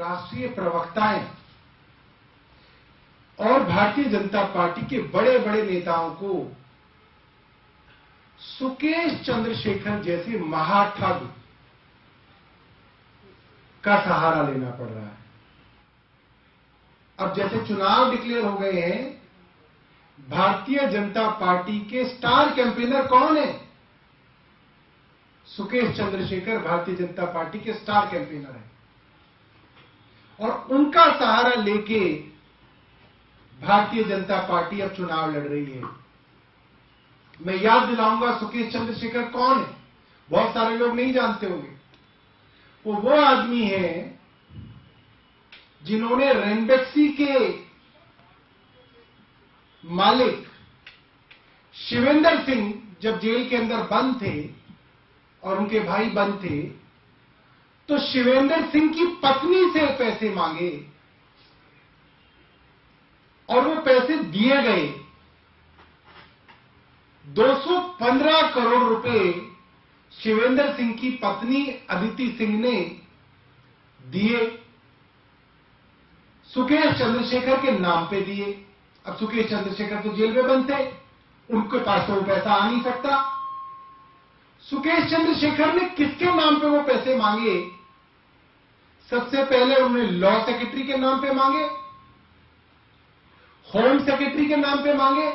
राष्ट्रीय प्रवक्ताएं और भारतीय जनता पार्टी के बड़े बड़े नेताओं को सुकेश चंद्रशेखर जैसे महाठग का सहारा लेना पड़ रहा है। अब जैसे चुनाव डिक्लेयर हो गए हैं, भारतीय जनता पार्टी के स्टार कैंपेनर कौन है? सुकेश चंद्रशेखर भारतीय जनता पार्टी के स्टार कैंपेनर हैं और उनका सहारा लेके भारतीय जनता पार्टी अब चुनाव लड़ रही है। मैं याद दिलाऊंगा सुकेश चंद्रशेखर कौन है, बहुत सारे लोग नहीं जानते होंगे। वो आदमी है जिन्होंने रेनबेक्सी के मालिक शिवेंद्र सिंह जब जेल के अंदर बंद थे और उनके भाई बंद थे, तो शिवेंद्र सिंह की पत्नी से पैसे मांगे और वो पैसे दिए गए। 215 करोड़ रुपए शिवेंद्र सिंह की पत्नी अदिति सिंह ने दिए, सुकेश चंद्रशेखर के नाम पे दिए। अब सुकेश चंद्रशेखर तो जेल में बंद थे, उनके पास तो वो पैसा आ नहीं सकता। सुकेश चंद्रशेखर ने किसके नाम पे वो पैसे मांगे? सबसे पहले उन्होंने लॉ सेक्रेटरी के नाम पे मांगे, होम सेक्रेटरी के नाम पे मांगे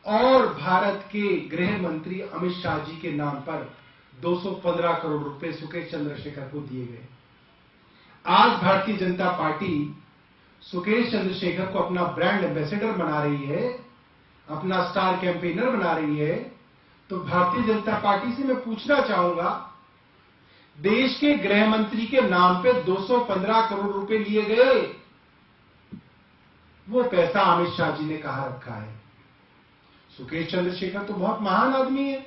और भारत के गृह मंत्री अमित शाह जी के नाम पर 215 करोड़ रुपए सुकेश चंद्रशेखर को दिए गए। आज भारतीय जनता पार्टी सुकेश चंद्रशेखर को अपना ब्रांड एम्बेसडर बना रही है, अपना स्टार कैंपेनर बना रही है। तो भारतीय जनता पार्टी से मैं पूछना चाहूंगा, देश के गृह मंत्री के नाम पे 215 करोड़ रुपए लिए गए, वो पैसा अमित शाह जी ने कहां रखा है? सुकेश चंद्रशेखर तो बहुत महान आदमी है,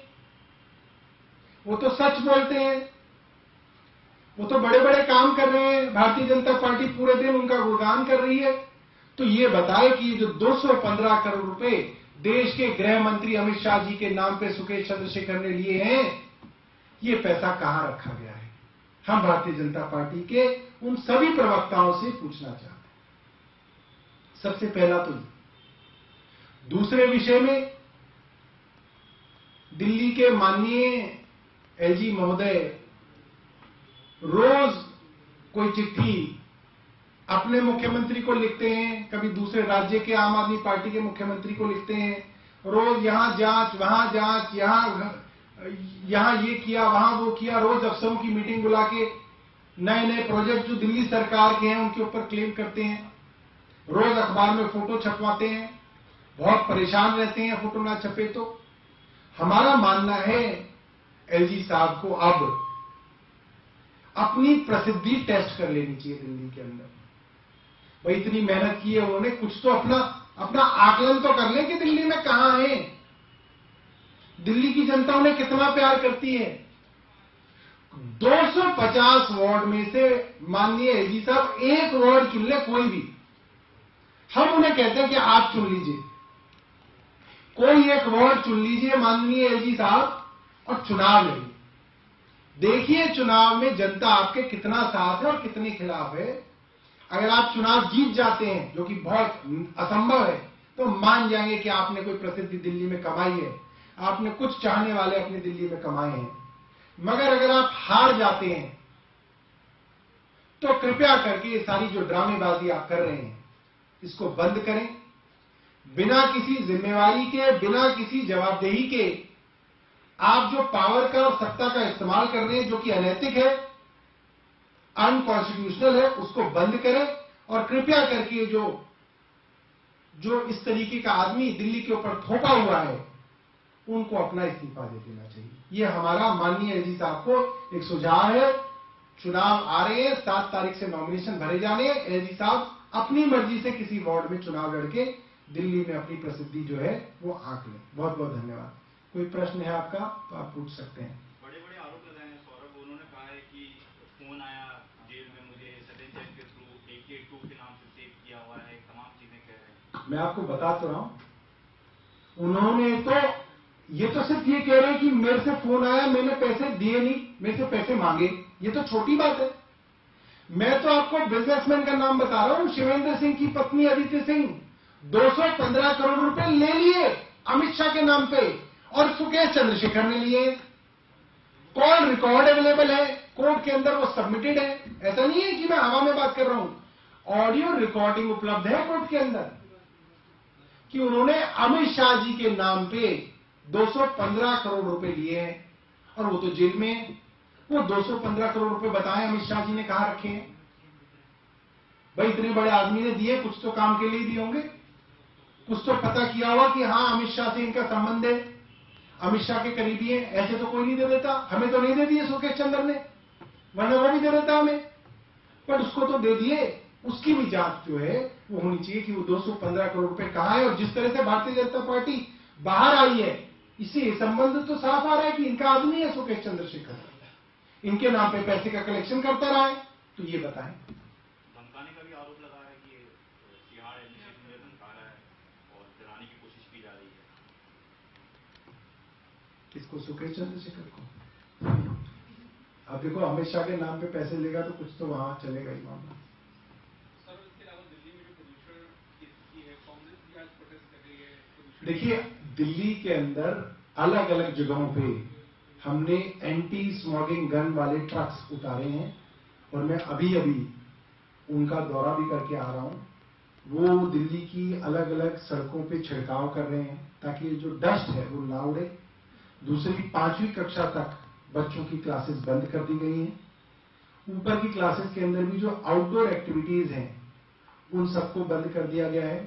वो तो सच बोलते हैं, वो तो बड़े बड़े काम कर रहे हैं, भारतीय जनता पार्टी पूरे दिन उनका गुणगान कर रही है। तो ये बताए कि जो 215 करोड़ रुपए देश के गृह मंत्री अमित शाह जी के नाम पे सुकेश चंद्रशेखर ने लिए हैं, ये पैसा कहां रखा गया है? हम भारतीय जनता पार्टी के उन सभी प्रवक्ताओं से पूछना चाहते हैं। सबसे पहला तो दूसरे विषय में, दिल्ली के माननीय एलजी महोदय रोज कोई चिट्ठी अपने मुख्यमंत्री को लिखते हैं, कभी दूसरे राज्य के आम आदमी पार्टी के मुख्यमंत्री को लिखते हैं, रोज यहां जांच, वहां जांच, यहां ये किया, वहां वो किया, रोज अफसरों की मीटिंग बुला के नए नए प्रोजेक्ट जो दिल्ली सरकार के हैं उनके ऊपर क्लेम करते हैं, रोज अखबार में फोटो छपवाते हैं, बहुत परेशान रहते हैं फोटो ना छपे तो। हमारा मानना है एलजी साहब को अब अपनी प्रसिद्धि टेस्ट कर लेनी चाहिए दिल्ली के अंदर। भाई इतनी मेहनत की है उन्होंने, कुछ तो अपना आकलन तो कर ले कि दिल्ली में कहां है, दिल्ली की जनता उन्हें कितना प्यार करती है। 250 वार्ड में से माननीय एलजी साहब एक वार्ड चुन ले, कोई भी, हम उन्हें कहते हैं कि आप चुन लीजिए, कोई एक वार्ड चुन लीजिए माननीय एलजी साहब और चुनाव लड़िए। देखिए चुनाव में जनता आपके कितना साथ है और कितने खिलाफ है। अगर आप चुनाव जीत जाते हैं, जो कि बहुत असंभव है, तो मान जाएंगे कि आपने कोई प्रसिद्धि दिल्ली में कमाई है, आपने कुछ चाहने वाले अपने दिल्ली में कमाए हैं। मगर अगर आप हार जाते हैं तो कृपया करके ये सारी जो ड्रामेबाजी आप कर रहे हैं इसको बंद करें। बिना किसी जिम्मेवारी के, बिना किसी जवाबदेही के आप जो पावर का और सत्ता का इस्तेमाल कर रहे हैं, जो कि अनैतिक है, अनकॉन्स्टिट्यूशनल है, उसको बंद करें। और कृपया करके जो इस तरीके का आदमी दिल्ली के ऊपर थोपा हुआ है, उनको अपना इस्तीफा दे देना चाहिए। ये हमारा माननीय एलजी साहब को एक सुझाव है। चुनाव आ रहे हैं, 7 तारीख से नॉमिनेशन भरे जाने हैं। एलजी साहब अपनी मर्जी से किसी वार्ड में चुनाव लड़के दिल्ली में अपनी प्रसिद्धि जो है वो आंक लें। बहुत बहुत धन्यवाद। कोई प्रश्न है आपका तो आप पूछ सकते हैं। बड़े बड़े आरोप लगाए हैं सौरभ, उन्होंने कहा है कि फोन आया जेल में मुझे सडन चेक के थ्रू 182 के नाम से सेव किया हुआ है, तमाम चीजें कह रहे हैं। मैं आपको बता तो रहा हूं, उन्होंने तो ये तो सिर्फ ये कह रहे हैं कि मेरे से फोन आया, मैंने पैसे दिए नहीं, मेरे से पैसे मांगे। ये तो छोटी बात है। मैं तो आपको बिजनेसमैन का नाम बता रहा हूं। शिवेंद्र सिंह की पत्नी अदिति सिंह 215 करोड़ रुपए ले लिए अमित शाह के नाम पे, और सुकेश चंद्रशेखर ने लिए। कॉल रिकॉर्ड अवेलेबल है, कोर्ट के अंदर वो सबमिटेड है। ऐसा नहीं है कि मैं हवा में बात कर रहा हूं, ऑडियो रिकॉर्डिंग उपलब्ध है कोर्ट के अंदर कि उन्होंने अमित शाह जी के नाम पे 215 करोड़ रुपए लिए हैं, और वो तो जेल में है। वो 215 करोड़ रुपए बताएं अमित शाह जी ने कहां रखे हैं? भाई इतने बड़े आदमी ने दिए, कुछ तो काम के लिए दिए होंगे, कुछ तो पता किया होगा कि हां अमित शाह से इनका संबंध है, अमित शाह के करीबी है। ऐसे तो कोई नहीं दे देता, हमें तो नहीं दे दिए सुकेश चंद्र ने, वरना वो भी दे देता हमें, पर उसको तो दे दिए। उसकी भी जांच जो है वो होनी चाहिए कि वो 215 करोड़ रुपए कहां है। और जिस तरह से भारतीय जनता पार्टी बाहर आई है, इससे संबंध तो साफ आ रहा है कि इनका आदमी है सुकेश चंद्रशेखर, इनके नाम पे पैसे का कलेक्शन करता रहा है। तो ये बताएं। धमकाने का भी आरोप लगा है कि सिहाड़ एडमिनिस्ट्रेशन में धमका रहा है और जलाने की कोशिश की जा रही है। किसको? सुकेश चंद्रशेखर को। अब देखो अमित शाह के नाम पे पैसे लेगा तो कुछ तो वहां चलेगा ही मामला। सर, इसके अलावा दिल्ली में जो प्रदूषण की स्थिति है, कांग्रेस भी आज प्रोटेस्ट कर रही है। देखिए, दिल्ली के अंदर अलग अलग जगहों पे हमने एंटी स्मॉगिंग गन वाले ट्रक्स उतारे हैं, और मैं अभी अभी उनका दौरा भी करके आ रहा हूं। वो दिल्ली की अलग अलग सड़कों पे छिड़काव कर रहे हैं ताकि जो डस्ट है वो ना उड़े। दूसरी 5वीं कक्षा तक बच्चों की क्लासेस बंद कर दी गई हैं। ऊपर की क्लासेस के अंदर भी जो आउटडोर एक्टिविटीज हैं उन सबको बंद कर दिया गया है।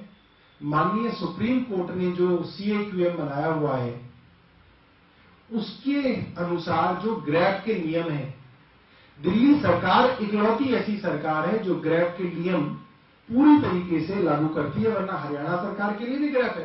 माननीय सुप्रीम कोर्ट ने जो CAQM बनाया हुआ है उसके अनुसार जो ग्रैब के नियम हैं, दिल्ली सरकार इकलौती ऐसी सरकार है जो ग्रैब के नियम पूरी तरीके से लागू करती है, वरना हरियाणा सरकार के लिए भी ग्रैब है।